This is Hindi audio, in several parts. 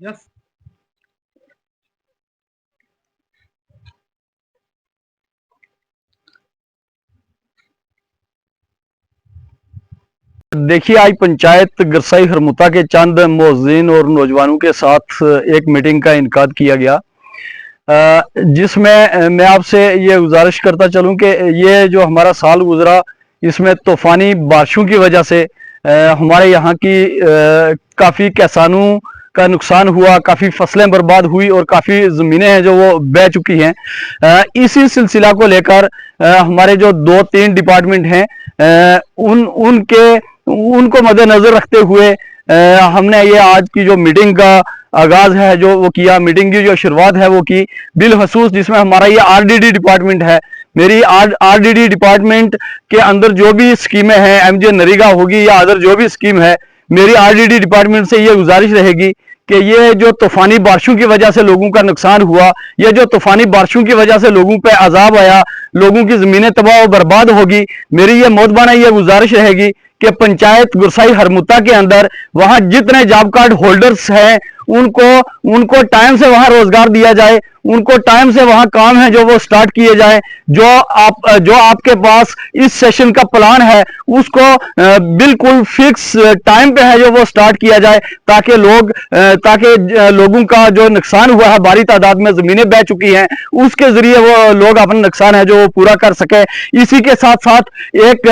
यस। देखिए, आज पंचायत गरसाई हरमुता के चंद मोहसिन और नौजवानों के साथ एक मीटिंग का इनकाद किया गया, जिसमें मैं आपसे ये गुजारिश करता चलूं कि ये जो हमारा साल गुजरा, इसमें तूफानी बारिशों की वजह से हमारे यहाँ की काफ़ी किसानों का नुकसान हुआ, काफ़ी फसलें बर्बाद हुई और काफ़ी ज़मीनें हैं जो वो बह चुकी हैं। इसी सिलसिला को लेकर हमारे जो 2-3 डिपार्टमेंट हैं, उनको मद्देनजर रखते हुए हमने ये आज की जो मीटिंग का आगाज है जो वो किया, मीटिंग की जो शुरुआत है वो की बिलखसूस, जिसमें हमारा ये आरडीडी डिपार्टमेंट है। मेरी आरडीडी डिपार्टमेंट के अंदर जो भी स्कीमें हैं, एमजे नरेगा होगी या अदर जो भी स्कीम है, मेरी आरडीडी डिपार्टमेंट से ये गुजारिश रहेगी कि ये जो तूफानी बारिशों की वजह से लोगों का नुकसान हुआ, ये जो तूफानी बारिशों की वजह से लोगों पे अजाब आया, लोगों की ज़मीनें तबाह और बर्बाद होगी, मेरी ये मोतबाना ये गुजारिश रहेगी कि पंचायत गुरसाई हरमुता के अंदर वहां जितने जॉब कार्ड होल्डर्स हैं उनको टाइम से वहां रोजगार दिया जाए, उनको टाइम से वहां काम है जो वो स्टार्ट किए जाए। जो आपके पास इस सेशन का प्लान है उसको बिल्कुल फिक्स टाइम पे है जो वो स्टार्ट किया जाए, ताकि लोगों का जो नुकसान हुआ है, भारी तादाद में जमीनें बह चुकी हैं, उसके जरिए वो लोग अपना नुकसान है जो वो पूरा कर सके। इसी के साथ साथ एक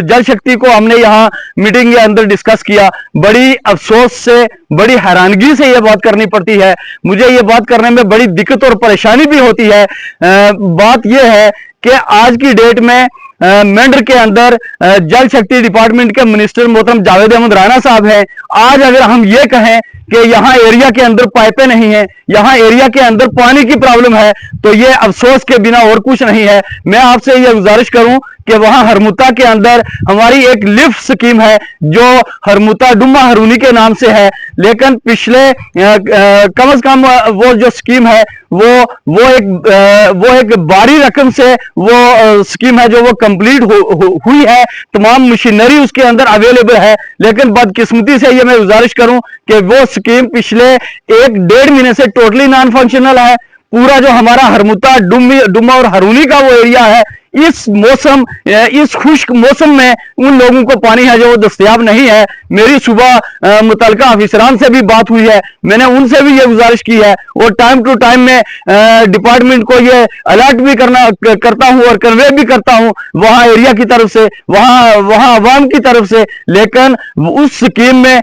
जल शक्ति को हमने यहाँ मीटिंग के अंदर डिस्कस किया। बड़ी अफसोस से, बड़ी हैरानगी से ये बात करनी पड़ती है, मुझे ये बात करने में बड़ी दिक्कत और परेशानी भी होती है। बात यह है कि आज की डेट में मेंढर के अंदर जल शक्ति डिपार्टमेंट के मिनिस्टर मोहतरम जावेद अहमद राणा साहब हैं। आज अगर हम ये कहें कि यहाँ एरिया के अंदर पाइपें नहीं है, यहाँ एरिया के अंदर पानी की प्रॉब्लम है, तो ये अफसोस के बिना और कुछ नहीं है। मैं आपसे ये गुजारिश करूं कि वहां हरमुता के अंदर हमारी एक लिफ्ट स्कीम है जो हरमुता डुम्मा हरूनी के नाम से है, लेकिन पिछले कम से कम वो जो स्कीम है वो एक भारी रकम से वो स्कीम है जो वो कंप्लीट हुई है, तमाम मशीनरी उसके अंदर अवेलेबल है, लेकिन बदकिस्मती से ये मैं गुजारिश करूं कि वो स्कीम पिछले 1-1.5 महीने से टोटली नॉन फंक्शनल है। पूरा जो हमारा हरमुता डुम्मा और हरूनी का वो एरिया है, इस खुश्क मौसम में उन लोगों को पानी है जो वो दस्तयाब नहीं है। मेरी सुबह मुतलका अफसरान से भी बात हुई है, मैंने उनसे भी ये गुजारिश की है और टाइम टू टाइम में डिपार्टमेंट को ये अलर्ट भी करता हूं और कन्वे भी करता हूं वहां एरिया की तरफ से, वहां अवाम की तरफ से। लेकिन उस स्कीम में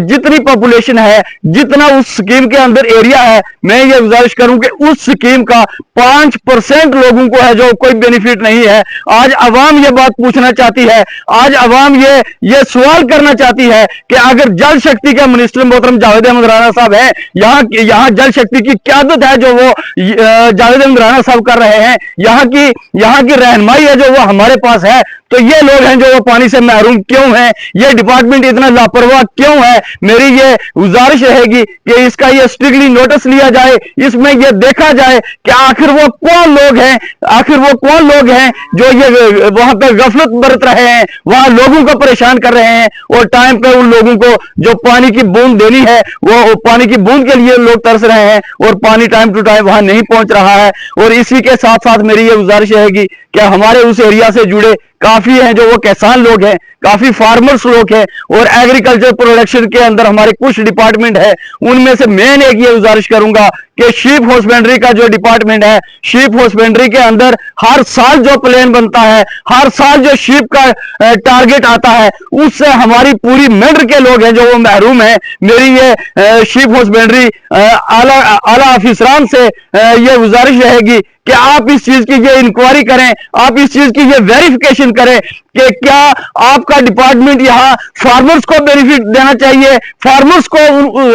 जितनी पॉपुलेशन है, जितना उस स्कीम के अंदर एरिया है, मैं ये गुजारिश करूं कि उस स्कीम का 5% लोगों को है जो कोई बेनिफिट नहीं है। आज अवाम ये बात पूछना चाहती है, आज अवाम ये सवाल करना चाहती है कि अगर जल शक्ति के मिनिस्टर मोहतरम जावेद अहमद राणा साहब हैं, यहाँ जल शक्ति की क्यादत है जो वो जावेद अहमद राणा साहब कर रहे हैं, यहाँ की रहनुमाई है जो वो हमारे पास है, तो ये लोग हैं जो वो पानी से महरूम क्यों हैं, ये डिपार्टमेंट इतना लापरवाह क्यों है। मेरी ये गुजारिश रहेगी कि इसका ये स्ट्रिक्टली नोटिस लिया जाए, इसमें ये देखा जाए कि आखिर वो कौन लोग हैं जो ये वहां पर गफलत बरत रहे हैं, वहां लोगों को परेशान कर रहे हैं और टाइम पे उन लोगों को जो पानी की बूंद देनी है वो पानी की बूंद के लिए लोग तरस रहे हैं और पानी टाइम टू टाइम वहां नहीं पहुंच रहा है। और इसी के साथ साथ मेरी ये गुजारिश रहेगी कि हमारे उस एरिया से जुड़े काफी हैं जो वो किसान लोग हैं, काफी फार्मर्स लोग हैं और एग्रीकल्चर प्रोडक्शन के अंदर हमारे कुछ डिपार्टमेंट है, उनमें से मैं एक ये गुजारिश करूंगा कि शीप हस्बेंड्री का जो डिपार्टमेंट है, शीप हस्बेंड्री के अंदर हर साल जो प्लान बनता है, हर साल जो शीप का टारगेट आता है, उससे हमारी पूरी मेंढर के लोग हैं जो वो महरूम है। मेरी ये शीप हस्बेंड्री आला अफसरान से ये गुजारिश रहेगी कि आप इस चीज की ये इंक्वायरी करें, आप इस चीज की ये वेरिफिकेशन करें कि क्या आपका डिपार्टमेंट यहाँ फार्मर्स को बेनिफिट देना चाहिए, फार्मर्स को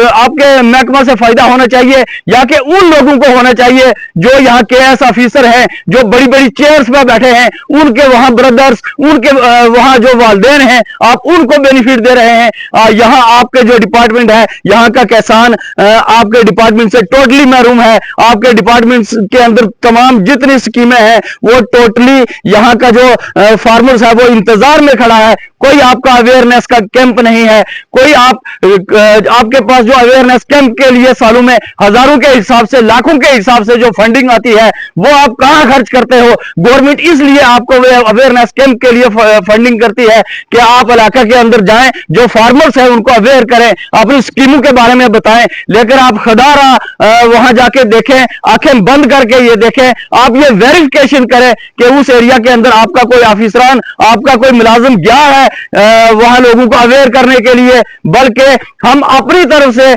आपके महकमा से फायदा होना चाहिए, या कि उन लोगों को होना चाहिए जो यहाँ केएस ऑफिसर हैं, जो बड़ी बड़ी चेयर्स पर बैठे हैं, उनके वहां ब्रदर्स, उनके वहां जो वालदेन हैं, आप उनको बेनिफिट दे रहे हैं। यहाँ आपके जो डिपार्टमेंट है, यहाँ का किसान आपके डिपार्टमेंट से टोटली महरूम है। आपके डिपार्टमेंट के अंदर तमाम जितनी स्कीमें हैं वो टोटली यहाँ का जो फार्मर्स है वो इंतजार में खड़ा है, कोई आपका अवेयरनेस का कैंप नहीं है, कोई आपके पास जो अवेयरनेस कैंप के लिए सालों में हजारों के हिसाब से, लाखों के हिसाब से जो फंडिंग आती है वो आप कहां खर्च करते हो? गवर्नमेंट इसलिए आपको अवेयरनेस कैंप के लिए फंडिंग करती है कि आप इलाका के अंदर जाएं, जो फार्मर्स हैं उनको अवेयर करें, अपनी स्कीमों के बारे में बताएं। लेकिन आप खदारा वहां जाके देखें, आंखें बंद करके ये देखें, आप ये वेरिफिकेशन करें कि उस एरिया के अंदर आपका कोई ऑफिसरान, आपका कोई मुलाजिम गया है वहां लोगों को अवेयर करने के लिए, बल्कि हम अपनी तरफ से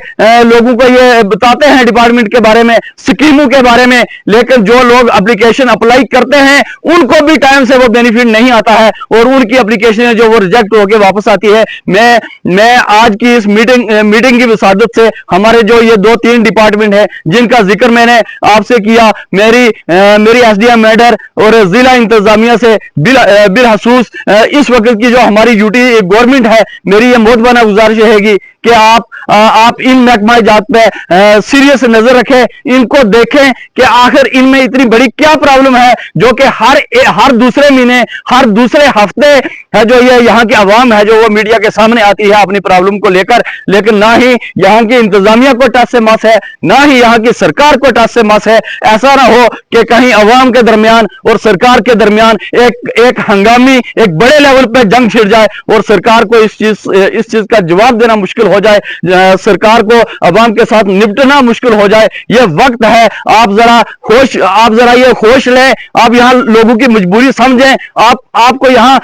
लोगों को ये बताते हैं डिपार्टमेंट के बारे में, स्कीमों के बारे में, लेकिन जो लोग एप्लीकेशन अप्लाई करते हैं उनको भी टाइम से वो बेनिफिट नहीं आता है और उनकी एप्लीकेशन जो वो रिजेक्ट होकर वापस आती है। मैं आज की इस मीटिंग की विसादत से हमारे जो ये 2-3 डिपार्टमेंट है जिनका जिक्र मैंने आपसे किया, मेरी एसडीएम मैडर और जिला इंतजामिया से बिलखसूस इस वक्त की जो हमारी यूटी गवर्नमेंट है, मेरी ये मोहतबाना गुजारिश रहेगी कि आप इन महकमा जात पे सीरियस नजर रखें, इनको देखें कि आखिर इनमें इतनी बड़ी क्या प्रॉब्लम है जो कि हर दूसरे महीने, हर दूसरे हफ्ते है जो ये यहाँ की आवाम है जो वो मीडिया के सामने आती है अपनी प्रॉब्लम को लेकर, लेकिन ना ही यहाँ की इंतजामिया को टस से मस है, ना ही यहाँ की सरकार को टस से मस है। ऐसा ना हो कि कहीं अवाम के दरमियान और सरकार के दरमियान एक हंगामी, एक बड़े लेवल पे जंग छिड़ जाए और सरकार को इस चीज का जवाब देना मुश्किल हो जाए, सरकार को अवाम के साथ निपटना मुश्किल हो जाए। ये वक्त है, आप जरा ये होश लें, आप यहाँ लोगों की मजबूरी समझें। आपको यहाँ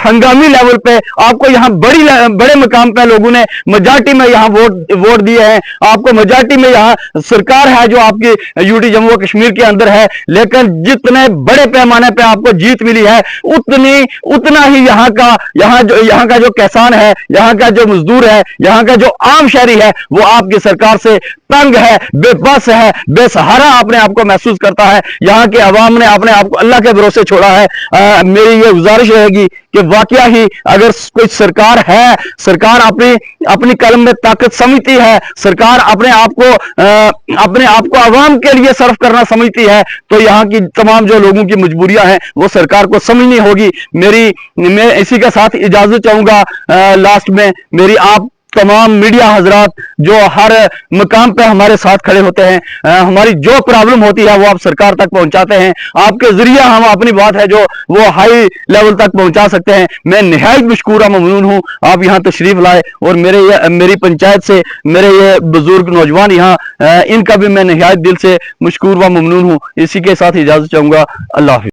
हंगामी लेवल पे, आपको यहाँ बड़े मकाम पे लोगों ने मेजॉरिटी में यहाँ वोट दिए हैं, आपको मेजॉरिटी में यहाँ सरकार है जो आपकी यूटी जम्मू कश्मीर के अंदर है, लेकिन जितने बड़े पैमाने पे आपको जीत मिली है उतना ही यहाँ का जो किसान है, यहाँ का जो मजदूर है, यहाँ का जो आम शहरी है वो आपकी सरकार से तंग है, बेबस है, बेसहारा अपने आप को महसूस करता है। यहाँ के अवाम ने अपने आप को अल्लाह के भरोसे छोड़ा है। मेरी ये गुजारिश रहेगी कि वाकया ही अगर कोई सरकार है, सरकार अपनी कलम में ताकत समझती है, सरकार अपने आप को अवाम के लिए सर्व करना समझती है, तो यहाँ की तमाम जो लोगों की मजबूरियां हैं वो सरकार को समझनी होगी। मैं इसी के साथ इजाजत चाहूंगा। लास्ट में मेरी आप तमाम मीडिया हजरात जो हर मकाम पे हमारे साथ खड़े होते हैं, हमारी जो प्रॉब्लम होती है वो आप सरकार तक पहुंचाते हैं, आपके जरिए हम अपनी बात है जो वो हाई लेवल तक पहुंचा सकते हैं। मैं निहायत मशकूर ममनून हूं आप यहाँ तशरीफ लाए और मेरी पंचायत से मेरे ये बुजुर्ग नौजवान यहाँ, इनका भी मैं निहायत दिल से मशकूर व ममनून हूँ। इसी के साथ इजाजत चाहूंगा। अल्लाह हाफिज।